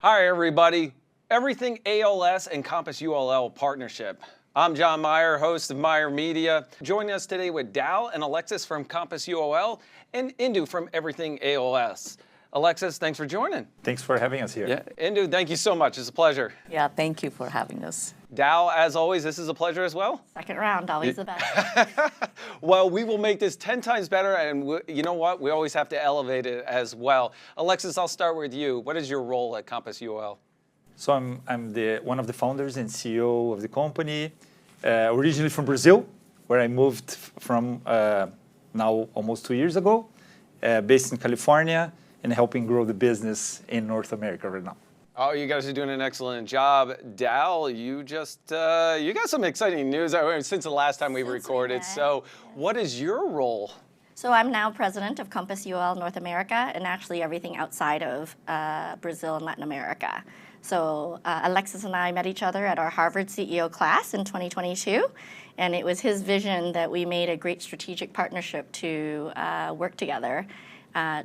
Hi, everybody. Everything ALS and Compass UOL partnership. I'm John Myer, host of Myer Media. Joining us today with Dal and Alexis from Compass UOL and Indu from Everything ALS. Alexis, thanks for joining. Thanks for having us here. Yeah, Indu, thank you so much. It's a pleasure. Yeah, thank you for having us. Dal, as always, this is a pleasure as well. Second round, always the best. Well, we will make this 10 times better, and you know what? We always have to elevate it as well. Alexis, I'll start with you. What is your role at Compass UOL? So I'm one of the founders and CEO of the company, originally from Brazil, where I moved from now almost 2 years ago, based in California, and helping grow the business in North America right now. Oh, you guys are doing an excellent job. Dal, you just, you got some exciting news since the last time we recorded. So what is your role? So I'm now president of Compass UOL North America and actually everything outside of Brazil and Latin America. So Alexis and I met each other at our Harvard CEO class in 2022. And it was his vision that we made a great strategic partnership to work together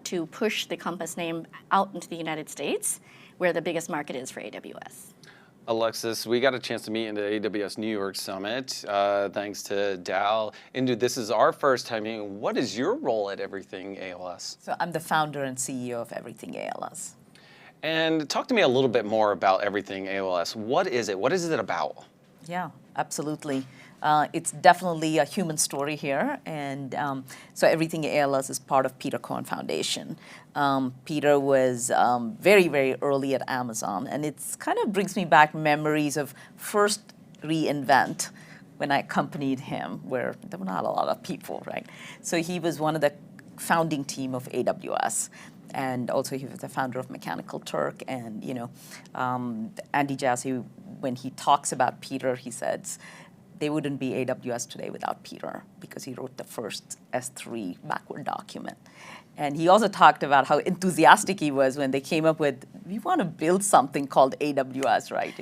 to push the Compass name out into the United States, where the biggest market is for AWS. Alexis, we got a chance to meet in the AWS New York Summit, thanks to Dal. Indu, this is our first time meeting. What is your role at Everything ALS? So I'm the founder and CEO of Everything ALS. And talk to me a little bit more about Everything ALS. What is it? What is it about? Yeah, absolutely. It's definitely a human story here. And so Everything ALS is part of Peter Cohen Foundation. Peter was very, very early at Amazon. And it kind of brings me back memories of first reInvent when I accompanied him, where there were not a lot of people, right? So he was one of the founding team of AWS. And also he was the founder of Mechanical Turk. And, Andy Jassy, when he talks about Peter, he says, they wouldn't be AWS today without Peter because he wrote the first S3 backward document. And he also talked about how enthusiastic he was when they came up with, we want to build something called AWS, right?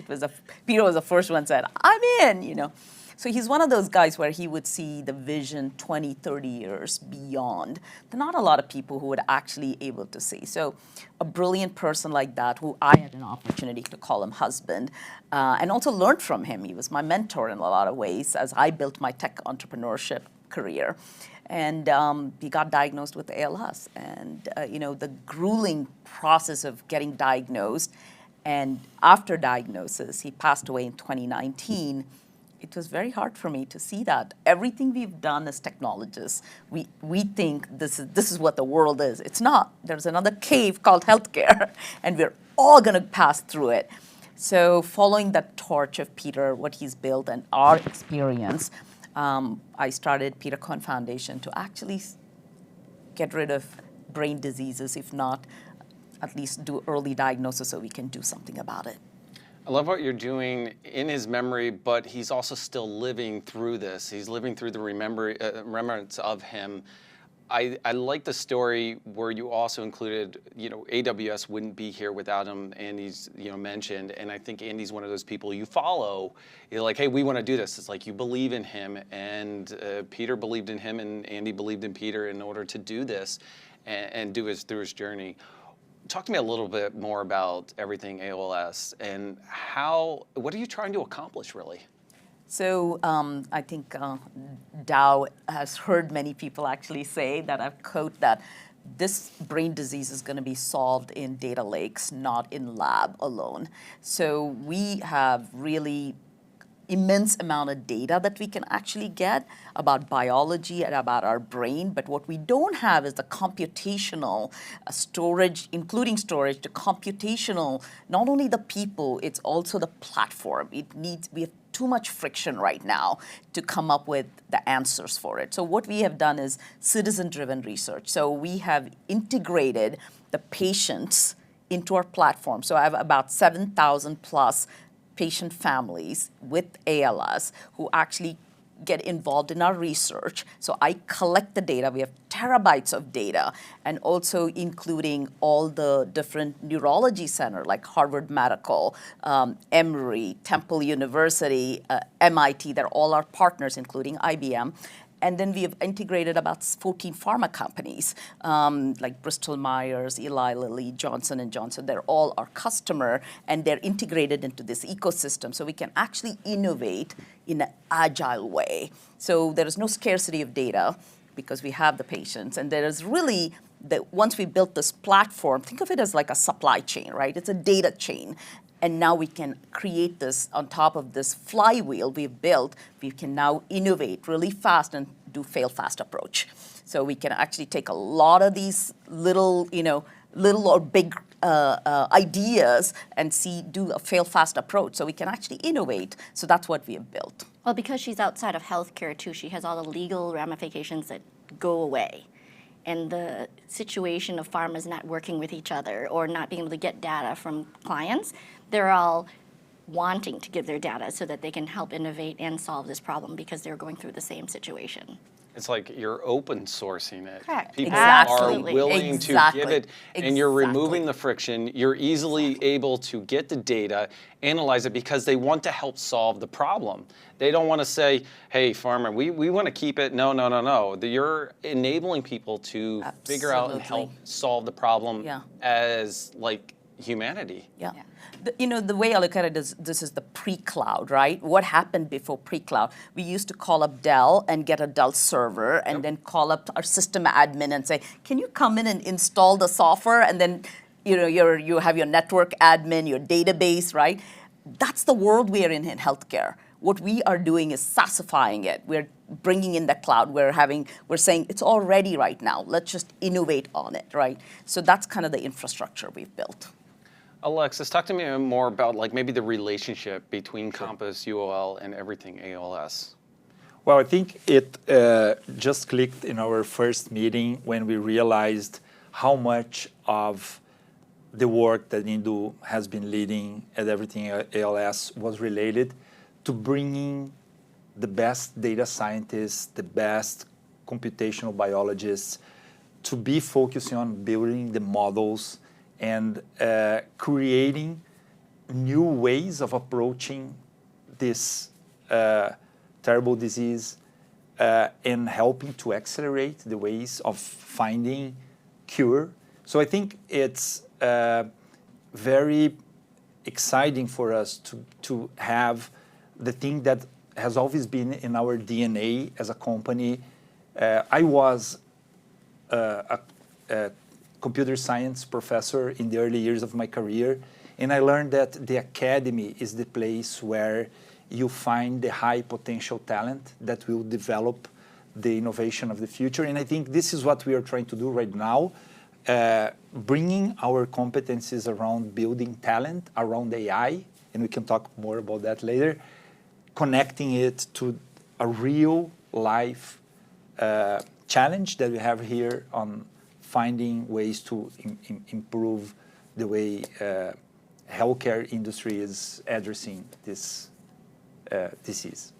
Peter was the first one said, I'm in, So he's one of those guys where he would see the vision 20, 30 years beyond. There are not a lot of people who would actually able to see. So a brilliant person like that, who I had an opportunity to call him husband, and also learned from him. He was my mentor in a lot of ways as I built my tech entrepreneurship career. And he got diagnosed with ALS. And the grueling process of getting diagnosed, and after diagnosis, he passed away in 2019. It was very hard for me to see that. Everything we've done as technologists, we think this is what the world is. It's not. There's another cave called healthcare, and we're all going to pass through it. So following that torch of Peter, what he's built, and our experience, I started Peter Cohen Foundation to actually get rid of brain diseases, if not at least do early diagnosis so we can do something about it. I love what you're doing in his memory, but he's also still living through this. He's living through the remembrance of him. I like the story where you also included, AWS wouldn't be here without him, Andy's, mentioned. And I think Andy's one of those people you follow. You're like, hey, we want to do this. It's like you believe in him, and Peter believed in him, and Andy believed in Peter in order to do this and do through his journey. Talk to me a little bit more about Everything ALS and what are you trying to accomplish, really? So I think Dow has heard many people actually say that I've quote that this brain disease is going to be solved in data lakes, not in lab alone. So we have really immense amount of data that we can actually get about biology and about our brain, but what we don't have is the computational storage, including storage, the computational, not only the people, it's also the platform. We have too much friction right now to come up with the answers for it. So what we have done is citizen-driven research. So we have integrated the patients into our platform. So I have about 7,000 plus patient families with ALS who actually get involved in our research. So I collect the data. We have terabytes of data, and also including all the different neurology centers like Harvard Medical, Emory, Temple University, MIT. They're all our partners, including IBM. And then we have integrated about 14 pharma companies, like Bristol Myers, Eli Lilly, Johnson & Johnson. They're all our customer, and they're integrated into this ecosystem. So we can actually innovate in an agile way. So there is no scarcity of data because we have the patients. And there is really, once we built this platform, think of it as like a supply chain, right? It's a data chain. And now we can create this on top of this flywheel we've built. We can now innovate really fast and do fail fast approach. So we can actually take a lot of these little, little or big ideas and do a fail fast approach. So we can actually innovate. So that's what we have built. Well, because she's outside of healthcare too, she has all the legal ramifications that go away. And the situation of pharmas not working with each other or not being able to get data from clients, they're all wanting to give their data so that they can help innovate and solve this problem because they're going through the same situation. It's like you're open sourcing it. Correct. People Exactly. are willing to give it, and you're removing the friction. You're easily able to get the data, analyze it, because they want to help solve the problem. They don't want to say, hey, farmer, we want to keep it. No, no, no, no. You're enabling people to figure out and help solve the problem as like humanity. Yeah. The way I look at it is this is the pre-cloud, right? What happened before pre-cloud? We used to call up Dell and get a Dell server and then call up our system admin and say, can you come in and install the software? And then you have your network admin, your database, right? That's the world we are in healthcare. What we are doing is SaaSifying it. We're bringing in the cloud. We're saying it's all ready right now. Let's just innovate on it, right? So that's kind of the infrastructure we've built. Alexis, talk to me more about like maybe the relationship between Compass UOL and EverythingALS. Well, I think it just clicked in our first meeting when we realized how much of the work that Indu has been leading at EverythingALS was related to bringing the best data scientists, the best computational biologists to be focusing on building the models and creating new ways of approaching this terrible disease and helping to accelerate the ways of finding cure. So I think it's very exciting for us to have the thing that has always been in our DNA as a company. I was a computer science professor in the early years of my career, and I learned that the academy is the place where you find the high potential talent that will develop the innovation of the future. And I think this is what we are trying to do right now, bringing our competencies around building talent, around AI, and we can talk more about that later, connecting it to a real life challenge that we have here on finding ways to improve the way healthcare industry is addressing this disease.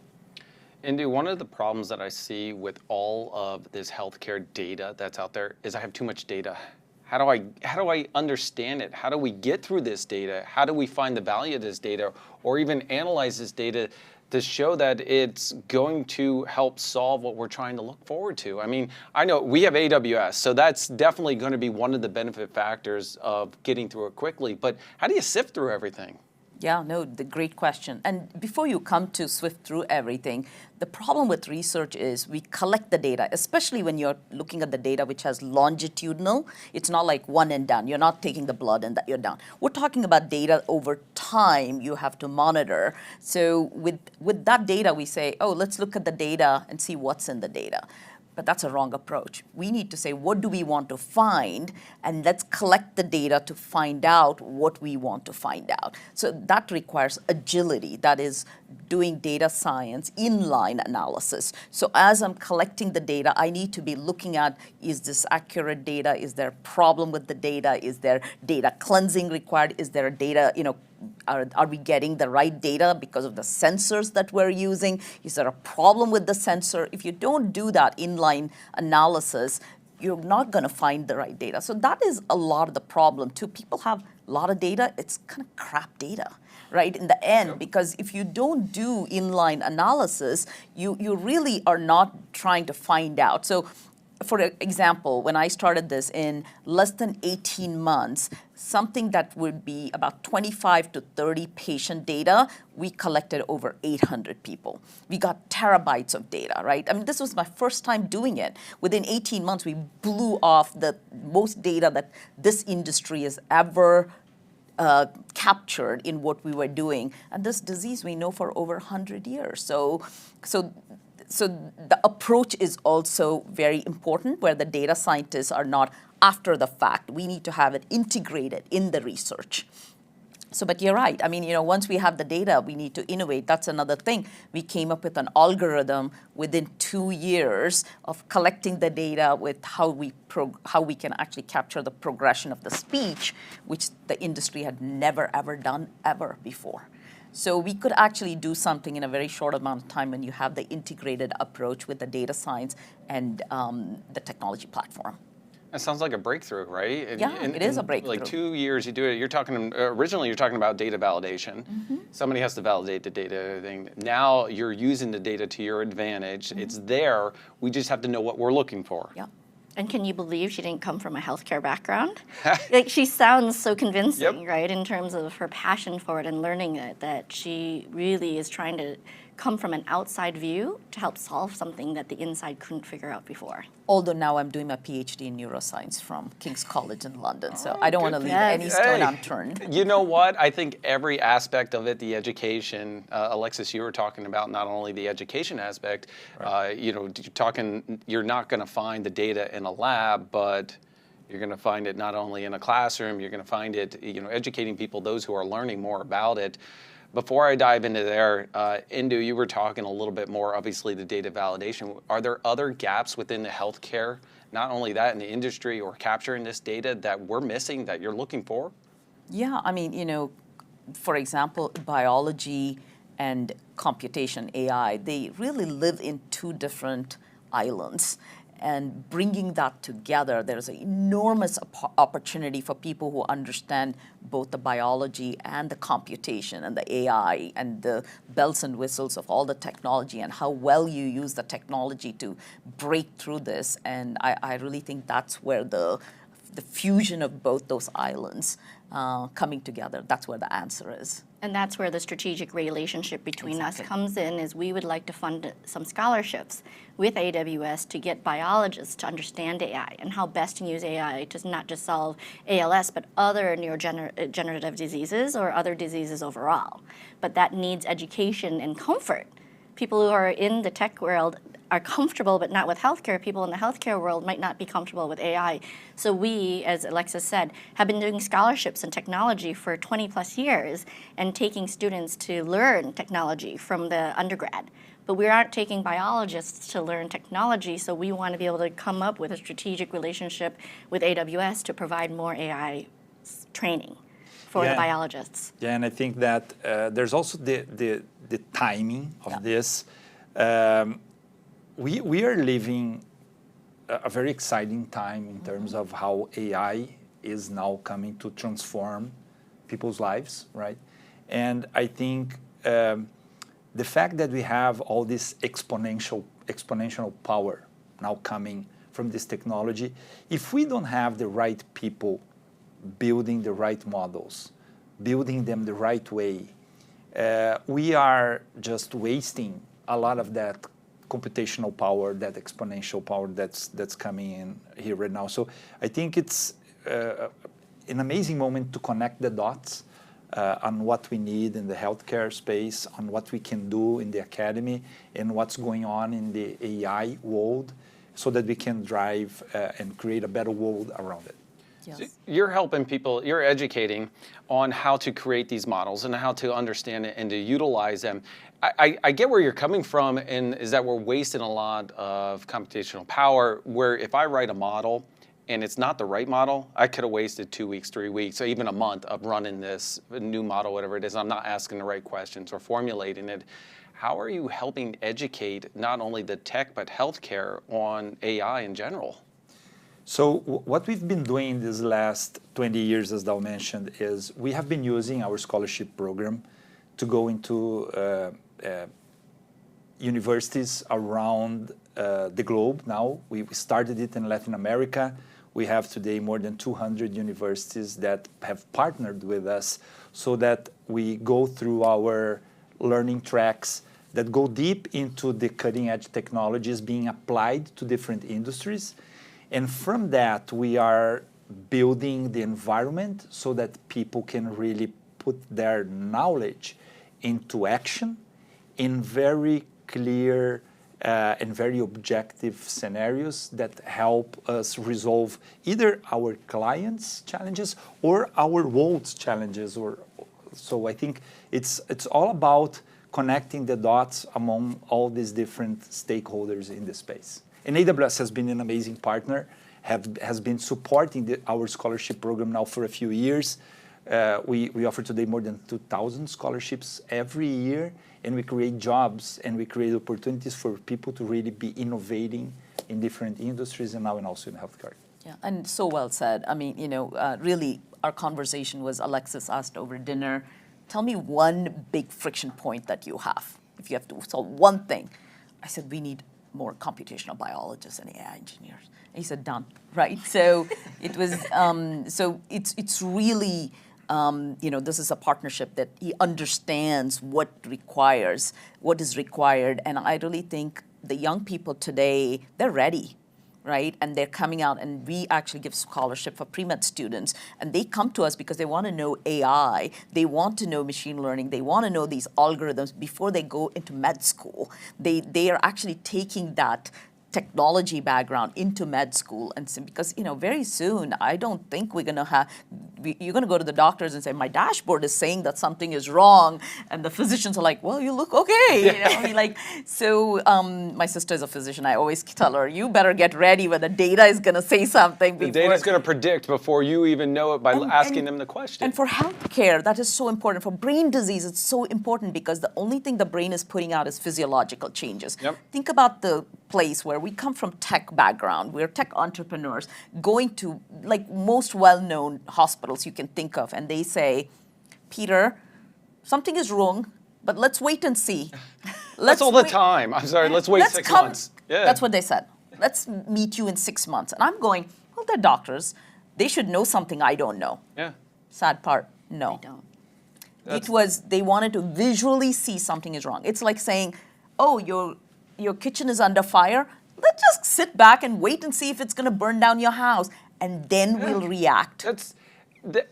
Indu, one of the problems that I see with all of this healthcare data that's out there is I have too much data. How do I understand it? How do we get through this data? How do we find the value of this data, or even analyze this data to show that it's going to help solve what we're trying to look forward to? I mean, I know we have AWS, so that's definitely going to be one of the benefit factors of getting through it quickly. But how do you sift through everything? Yeah, no, the great question. And before you come to sift through everything, the problem with research is we collect the data, especially when you're looking at the data which has longitudinal. It's not like one and done. You're not taking the blood and that you're done. We're talking about data over time you have to monitor. So with that data, we say, oh, let's look at the data and see what's in the data. But that's a wrong approach. We need to say, what do we want to find? And let's collect the data to find out what we want to find out. So that requires agility. That is doing data science, inline analysis. So as I'm collecting the data, I need to be looking at, is this accurate data? Is there a problem with the data? Is there data cleansing required? Is there a data, are we getting the right data because of the sensors that we're using? Is there a problem with the sensor? If you don't do that inline analysis, you're not going to find the right data. So that is a lot of the problem too. People have a lot of data. It's kind of crap data, right, in the end, because if you don't do inline analysis, you really are not trying to find out. So for example, when I started this in less than 18 months, something that would be about 25 to 30 patient data, we collected over 800 people. We got terabytes of data, right? I mean, this was my first time doing it. Within 18 months, we blew off the most data that this industry has ever captured in what we were doing. And this disease we know for over 100 years. So the approach is also very important, where the data scientists are not after the fact. We need to have it integrated in the research. So, but you're right. I mean, once we have the data, we need to innovate. That's another thing. We came up with an algorithm within 2 years of collecting the data with how we can actually capture the progression of the speech, which the industry had never, ever done ever before. So we could actually do something in a very short amount of time when you have the integrated approach with the data science and the technology platform. That sounds like a breakthrough, right? It is a breakthrough. Like 2 years you do it. Originally you're talking about data validation. Somebody has to validate the data thing. Now you're using the data to your advantage. It's there. We just have to know what we're looking for. Yeah. And can you believe she didn't come from a healthcare background? Like, she sounds so convincing, right, in terms of her passion for it and learning it, that she really is trying to come from an outside view to help solve something that the inside couldn't figure out before. Although now I'm doing my PhD in neuroscience from King's College in London, so I don't want to leave any stone unturned. You know what? I think every aspect of it, the education, Alexis, you were talking about not only the education aspect, you're not going to find the data in a lab, but you're going to find it not only in a classroom, you're going to find it, educating people, those who are learning more about it. Before I dive into there, Indu, you were talking a little bit more, obviously, the data validation. Are there other gaps within the healthcare, not only that in the industry or capturing this data, that we're missing that you're looking for? Yeah, I mean, for example, biology and computation, AI, they really live in two different islands. And bringing that together, there's an enormous opportunity for people who understand both the biology and the computation and the AI and the bells and whistles of all the technology and how well you use the technology to break through this. And I really think that's where the fusion of both those islands coming together, that's where the answer is. And that's where the strategic relationship between us comes in, is we would like to fund some scholarships with AWS to get biologists to understand AI and how best to use AI to not just solve ALS, but other neurodegenerative diseases or other diseases overall. But that needs education and comfort. People who are in the tech world are comfortable, but not with healthcare. People in the healthcare world might not be comfortable with AI. So we, as Alexis said, have been doing scholarships in technology for 20 plus years and taking students to learn technology from the undergrad. But we aren't taking biologists to learn technology, so we want to be able to come up with a strategic relationship with AWS to provide more AI training for the biologists. Yeah, and I think that there's also the timing of this. We are living a very exciting time in terms of how AI is now coming to transform people's lives, right? And I think the fact that we have all this exponential power now coming from this technology, if we don't have the right people building the right models, building them the right way, we are just wasting a lot of that computational power, that exponential power that's coming in here right now. So I think it's an amazing moment to connect the dots on what we need in the healthcare space, on what we can do in the academy, and what's going on in the AI world, so that we can drive and create a better world around it. Yes. So you're helping people, you're educating on how to create these models and how to understand it and to utilize them. I get where you're coming from, and is that we're wasting a lot of computational power, where if I write a model and it's not the right model, I could have wasted 2 weeks, 3 weeks, or even a month of running this new model, whatever it is. I'm not asking the right questions or formulating it. How are you helping educate not only the tech but healthcare on AI in general? So what we've been doing these last 20 years, as Dal mentioned, is we have been using our scholarship program to go into universities around the globe now. We started it in Latin America. We have today more than 200 universities that have partnered with us so that we go through our learning tracks that go deep into the cutting edge technologies being applied to different industries. And from that, we are building the environment so that people can really put their knowledge into action in very clear and very objective scenarios that help us resolve either our clients' challenges or our world's challenges. So I think it's all about connecting the dots among all these different stakeholders in the space. And AWS has been an amazing partner, has been supporting our scholarship program now for a few years. We offer today more than 2,000 scholarships every year, and we create jobs and we create opportunities for people to really be innovating in different industries and now and also in healthcare. Yeah, and so well said. I mean, really, our conversation was Alexis asked over dinner, tell me one big friction point that you have, if you have to solve one thing. I said, we need more computational biologists and AI engineers. And he said, done, right? So it was, so it's really, this is a partnership that he understands what is required. And I really think the young people today, they're ready, right? And they're coming out, and we actually give scholarship for pre-med students. And they come to us because they want to know AI, they want to know machine learning, they want to know these algorithms before they go into med school. They are actually taking that technology background into med school, and so, because very soon I don't think we're gonna have. You're gonna go to the doctors and say my dashboard is saying that something is wrong, and the physicians are like, well, you look okay. I mean, like so. My sister is a physician. I always tell her, you better get ready where the data is gonna say something. The data is gonna predict before you even know it by asking them the question. And for healthcare, that is so important. For brain disease, it's so important because the only thing the brain is putting out is physiological changes. Yep. Think about the place where we come from tech background, we're tech entrepreneurs, going to like most well-known hospitals you can think of, and they say, Peter, something is wrong, but let's wait and see. That's all the time. I'm sorry, let's wait 6 months. Yeah. That's what they said. Let's meet you in 6 months. And I'm going, well, they're doctors. They should know something I don't know. Yeah. Sad part, no. They don't. It was, they wanted to visually see something is wrong. It's like saying, oh, your kitchen is under fire. Let's just sit back and wait and see if it's going to burn down your house, and then we'll react.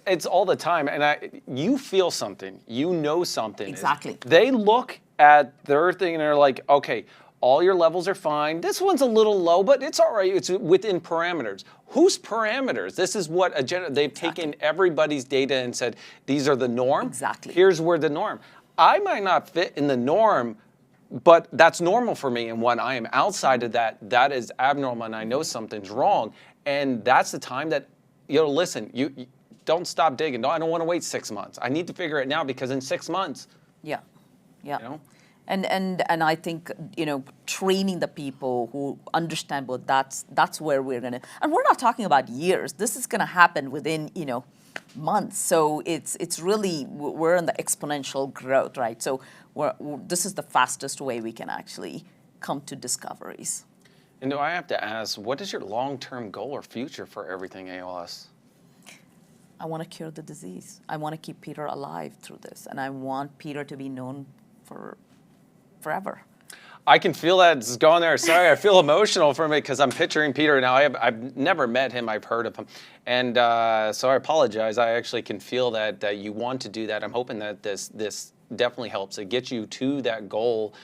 It's all the time, and you feel something, you know something. Exactly. They look at their thing and they're like, okay, all your levels are fine. This one's a little low, but it's all right. It's within parameters. Whose parameters? This is what they've taken everybody's data and said, these are the norm. Exactly. Here's where the norm. I might not fit in the norm, but that's normal for me. And when I am outside of that, that is abnormal, and I know something's wrong. And that's the time that, listen, you don't stop digging. No, I don't want to wait 6 months. I need to figure it now, because in 6 months. Yeah. And I think, training the people who understand both, that's where we're going to, and we're not talking about years. This is going to happen within, months. So it's really, we're in the exponential growth, right? So this is the fastest way we can actually come to discoveries. And do I have to ask, what is your long-term goal or future for EverythingALS? I want to cure the disease. I want to keep Peter alive through this, and I want Peter to be known for forever. I can feel that it's going there. Sorry, I feel emotional for me because I'm picturing Peter now. I've never met him. I've heard of him. And so I apologize. I actually can feel that you want to do that. I'm hoping that this definitely helps. It gets you to that goal.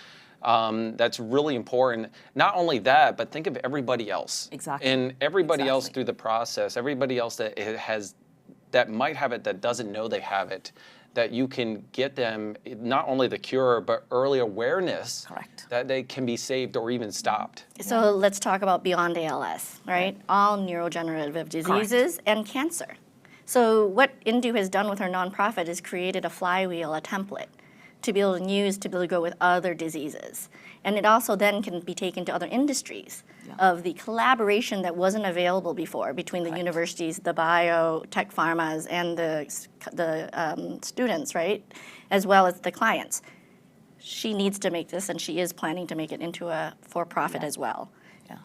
That's really important. Not only that, but think of everybody else. Exactly. And everybody else through the process, everybody else that might have it, that doesn't know they have it, that you can get them not only the cure, but early awareness. Correct. That they can be saved or even stopped. So let's talk about beyond ALS, right? All neurodegenerative diseases and cancer. So what Indu has done with her nonprofit is created a flywheel, a template. to be able to use to be able to go with other diseases. And it also then can be taken to other industries of the collaboration that wasn't available before between the universities, the biotech pharmas, and the students, right? As well as the clients. She needs to make this, and she is planning to make it into a for-profit as well. Yeah.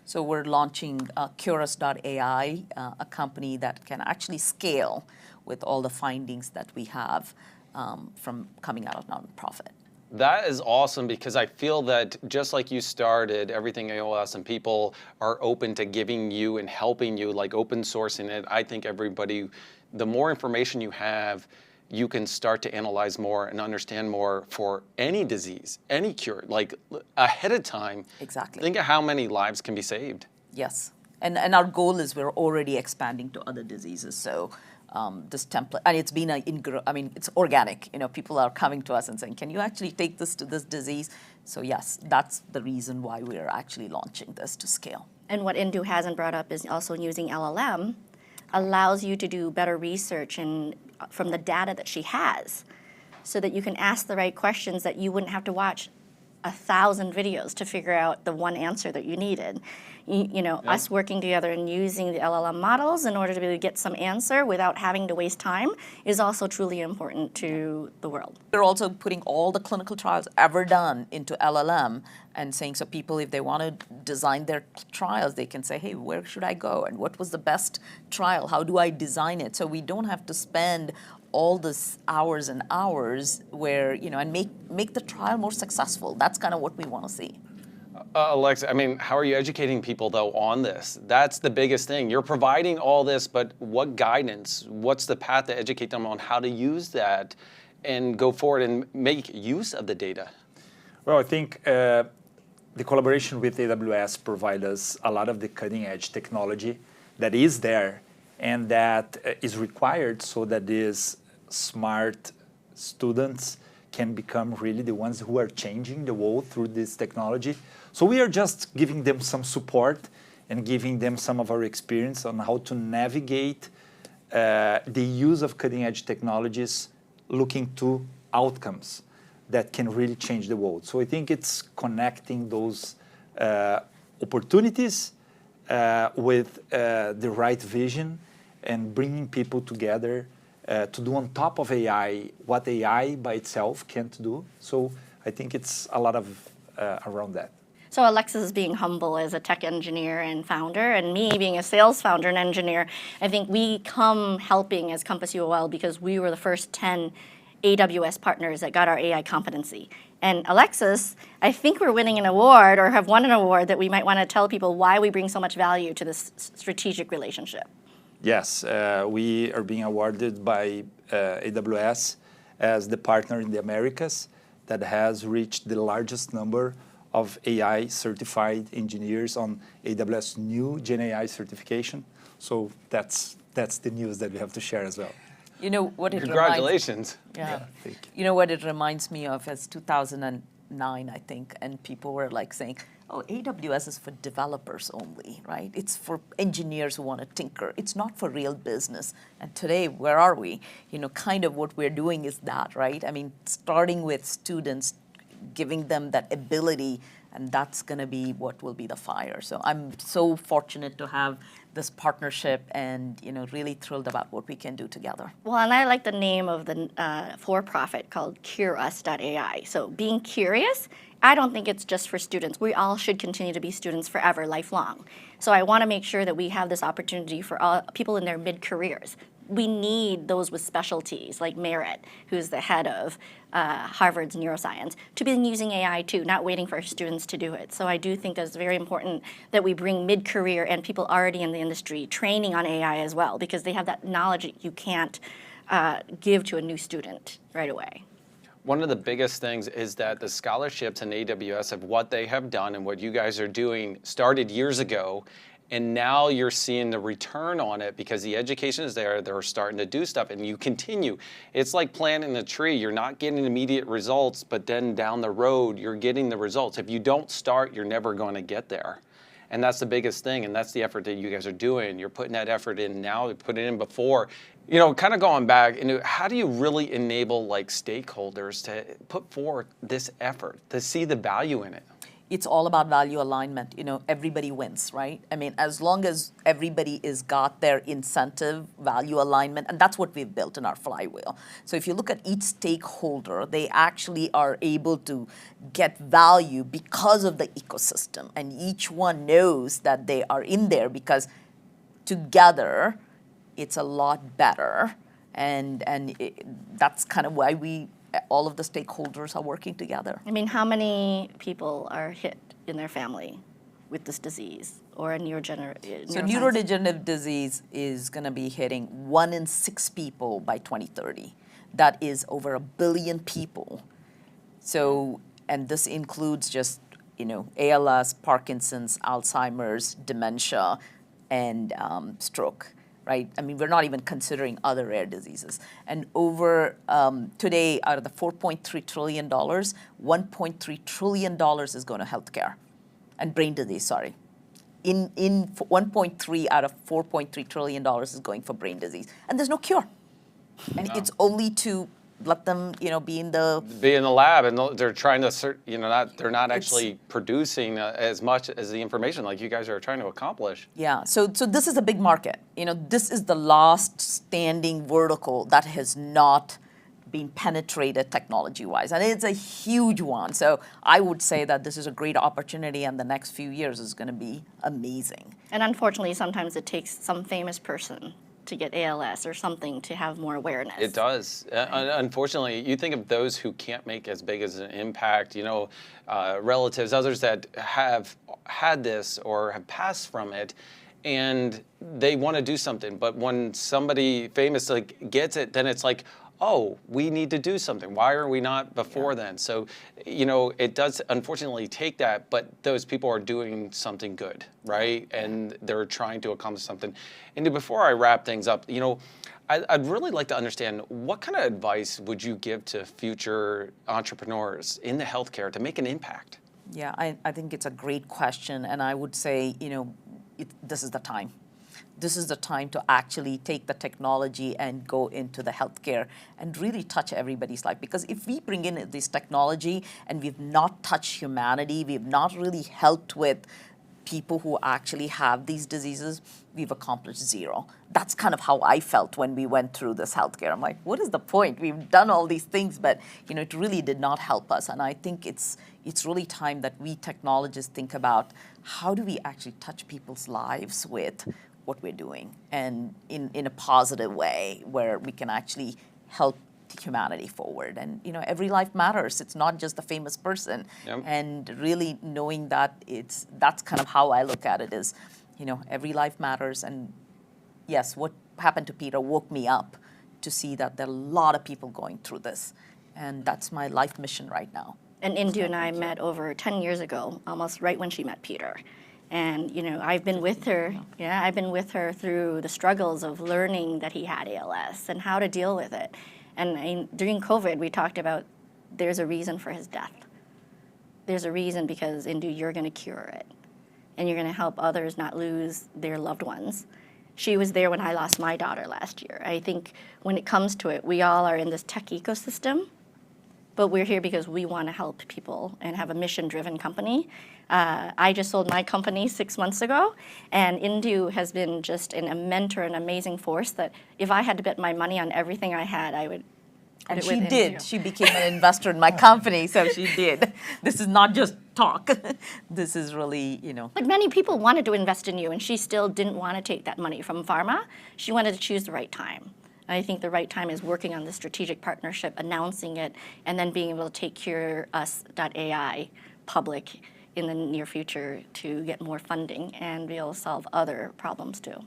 So we're launching Curus.ai, a company that can actually scale with all the findings that we have from coming out of nonprofit. That is awesome, because I feel that just like you started Everything ALS and people are open to giving you and helping you, like open sourcing it. I think everybody, the more information you have, you can start to analyze more and understand more for any disease, any cure, like ahead of time. Exactly. Think of how many lives can be saved. Yes. And our goal is we're already expanding to other diseases. So this template, and it's been it's organic. You know, people are coming to us and saying, can you actually take this to this disease? So yes, that's the reason why we're actually launching this to scale. And what Indu hasn't brought up is also using LLM allows you to do better research and from the data that she has, so that you can ask the right questions that you wouldn't have to watch 1,000 videos to figure out the one answer that you needed. Us working together and using the LLM models in order to be able to get some answer without having to waste time is also truly important to the world. We're also putting all the clinical trials ever done into LLM and saying, so people, if they want to design their trials, they can say, hey, where should I go? And what was the best trial? How do I design it? So we don't have to spend all this hours and hours where, and make the trial more successful. That's kind of what we want to see. Alexis, I mean, how are you educating people, though, on this? That's the biggest thing. You're providing all this, but what guidance? What's the path to educate them on how to use that and go forward and make use of the data? Well, I think the collaboration with AWS provides us a lot of the cutting-edge technology that is there and that is required so that these smart students can become really the ones who are changing the world through this technology. So we are just giving them some support and giving them some of our experience on how to navigate the use of cutting-edge technologies looking to outcomes that can really change the world. So I think it's connecting those opportunities with the right vision and bringing people together to do on top of AI what AI by itself can't do. So I think it's a lot of around that. So Alexis is being humble as a tech engineer and founder, and me being a sales founder and engineer. I think we come helping as Compass UOL because we were the first 10 AWS partners that got our AI competency. And Alexis, I think we're winning an award or have won an award that we might want to tell people why we bring so much value to this strategic relationship. Yes, we are being awarded by AWS as the partner in the Americas that has reached the largest number of AI certified engineers on AWS new Gen AI certification. So that's the news that we have to share as well. You know what it Congratulations. Yeah. Thank you. You know what it reminds me of is 2009, I think, and people were like saying, oh, AWS is for developers only, right? It's for engineers who want to tinker. It's not for real business. And today, where are we? Kind of what we're doing is that, right? I mean, starting with students, giving them that ability, and that's going to be what will be the fire. So I'm so fortunate to have this partnership and really thrilled about what we can do together. Well, and I like the name of the for-profit called Curus.ai. So being curious, I don't think it's just for students. We all should continue to be students forever, lifelong. So I want to make sure that we have this opportunity for all people in their mid-careers. We need those with specialties like Merritt, who's the head of Harvard's neuroscience, to be using AI too, not waiting for students to do it. So I do think it's very important that we bring mid-career and people already in the industry training on AI as well, because they have that knowledge that you can't give to a new student right away. One of the biggest things is that the scholarships in AWS of what they have done and what you guys are doing started years ago. And now you're seeing the return on it because the education is there. They're starting to do stuff, and you continue. It's like planting a tree. You're not getting immediate results, but then down the road, you're getting the results. If you don't start, you're never going to get there. And that's the biggest thing, and that's the effort that you guys are doing. You're putting that effort in now, you put it in before. You know, kind of going back, how do you really enable like stakeholders to put forth this effort, to see the value in it? It's all about value alignment. You know, everybody wins, right? I mean, as long as everybody is got their incentive value alignment, and that's what we've built in our flywheel. So if you look at each stakeholder, they actually are able to get value because of the ecosystem, and each one knows that they are in there because together it's a lot better, and that's kind of why all of the stakeholders are working together. I mean, how many people are hit in their family with this disease or a neurodegenerative? So neurodegenerative disease is going to be hitting 1 in 6 people by 2030. That is over 1 billion people. So, and this includes just, ALS, Parkinson's, Alzheimer's, dementia, and stroke. Right? I mean, we're not even considering other rare diseases. And over today, out of the $4.3 trillion, $1.3 trillion is going to healthcare and brain disease, sorry. In 1.3 out of $4.3 trillion is going for brain disease. And there's no cure. And it's only to let them, be in the lab, and they're trying to, they're not actually producing as much as the information like you guys are trying to accomplish. Yeah, so this is a big market. This is the last standing vertical that has not been penetrated technology-wise, and it's a huge one. So I would say that this is a great opportunity, and the next few years is going to be amazing. And unfortunately, sometimes it takes some famous person to get ALS or something to have more awareness. It does. Unfortunately, you think of those who can't make as big as an impact, relatives, others that have had this or have passed from it, and they want to do something. But when somebody famous gets it, then it's like, oh, we need to do something. Why are we not before then? So, it does unfortunately take that, but those people are doing something good, right? And they're trying to accomplish something. And before I wrap things up, I'd really like to understand, what kind of advice would you give to future entrepreneurs in the healthcare to make an impact? Yeah, I think it's a great question, and I would say, this is the time. This is the time to actually take the technology and go into the healthcare and really touch everybody's life. Because if we bring in this technology and we've not touched humanity, we've not really helped with people who actually have these diseases, we've accomplished zero. That's kind of how I felt when we went through this healthcare. I'm like, what is the point? We've done all these things, but it really did not help us. And I think it's really time that we technologists think about, how do we actually touch people's lives with what we're doing, and in a positive way where we can actually help humanity forward. And every life matters. It's not just the famous person. Yep. And really knowing that that's kind of how I look at it is, every life matters. And yes, what happened to Peter woke me up to see that there are a lot of people going through this, and that's my life mission right now. And Indu and I met over 10 years ago, almost right when she met Peter. And I've been with her. Yeah, I've been with her through the struggles of learning that he had ALS and how to deal with it. And during COVID, we talked about there's a reason for his death. There's a reason, because Indu, you're going to cure it, and you're going to help others not lose their loved ones. She was there when I lost my daughter last year. I think when it comes to it, we all are in this tech ecosystem, but we're here because we want to help people and have a mission-driven company. I just sold my company 6 months ago, and Indu has been just a mentor, an amazing force that if I had to bet my money on everything I had, I would. And she did. She became an investor in my company, so she did. This is not just talk. This is really, But many people wanted to invest in you, and she still didn't want to take that money from pharma. She wanted to choose the right time. And I think the right time is working on the strategic partnership, announcing it, and then being able to take CureUs.ai public in the near future to get more funding and be able to solve other problems too.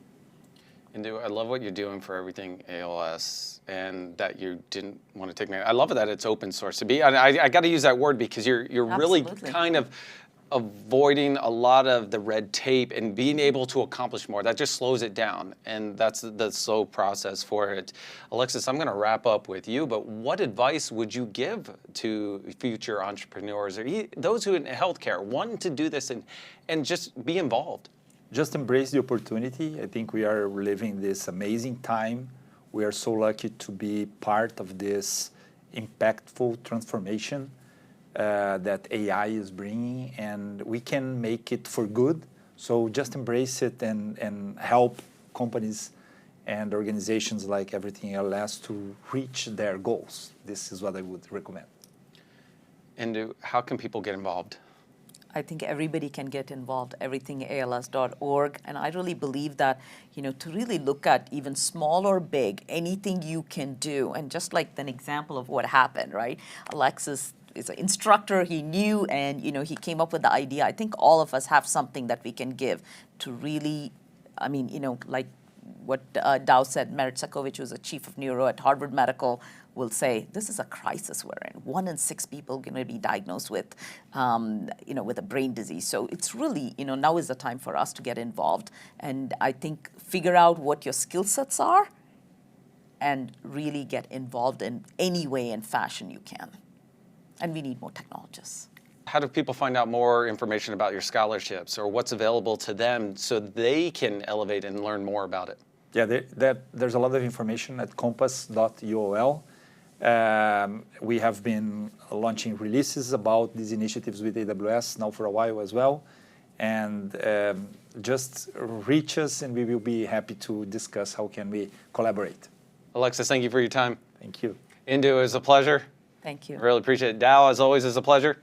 Indu, I love what you're doing for Everything ALS, and that you didn't want to take me. I love that it's open source. I got to use that word because you're really kind of avoiding a lot of the red tape and being able to accomplish more. That just slows it down, and that's the slow process for it. Alexis, I'm going to wrap up with you, but what advice would you give to future entrepreneurs or those who in healthcare want to do this and just be involved? Just embrace the opportunity. I think we are living this amazing time. We are so lucky to be part of this impactful transformation that AI is bringing, and we can make it for good. So just embrace it and help companies and organizations like EverythingALS to reach their goals. This is what I would recommend. And how can people get involved? I think everybody can get involved, everythingals.org. And I really believe that, to really look at even small or big, anything you can do. And just like an example of what happened, right? Alexis is an instructor, he knew, and, he came up with the idea. I think all of us have something that we can give to really, like what Dow said, Merit Sakovich, who's a chief of neuro at Harvard Medical, will say, this is a crisis we're in. 1 in 6 people are going to be diagnosed with, with a brain disease. So it's really, now is the time for us to get involved. And I think figure out what your skill sets are and really get involved in any way and fashion you can. And we need more technologists. How do people find out more information about your scholarships or what's available to them so they can elevate and learn more about it? Yeah, there's a lot of information at compass.uol. We have been launching releases about these initiatives with AWS now for a while as well. And just reach us and we will be happy to discuss how can we collaborate. Alexis, thank you for your time. Thank you. Indu, it was a pleasure. Thank you. Really appreciate it. Dow, as always, is a pleasure.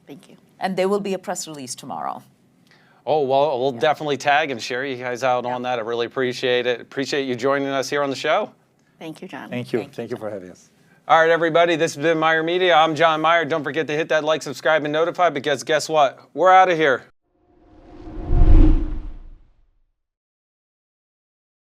Thank you. And there will be a press release tomorrow. Oh, well, we'll definitely tag and share you guys out on that. I really appreciate it. Appreciate you joining us here on the show. Thank you, John. Thank you. Thank you for having us. All right, everybody, this has been Myer Media. I'm John Myer. Don't forget to hit that like, subscribe, and notify because guess what? We're out of here.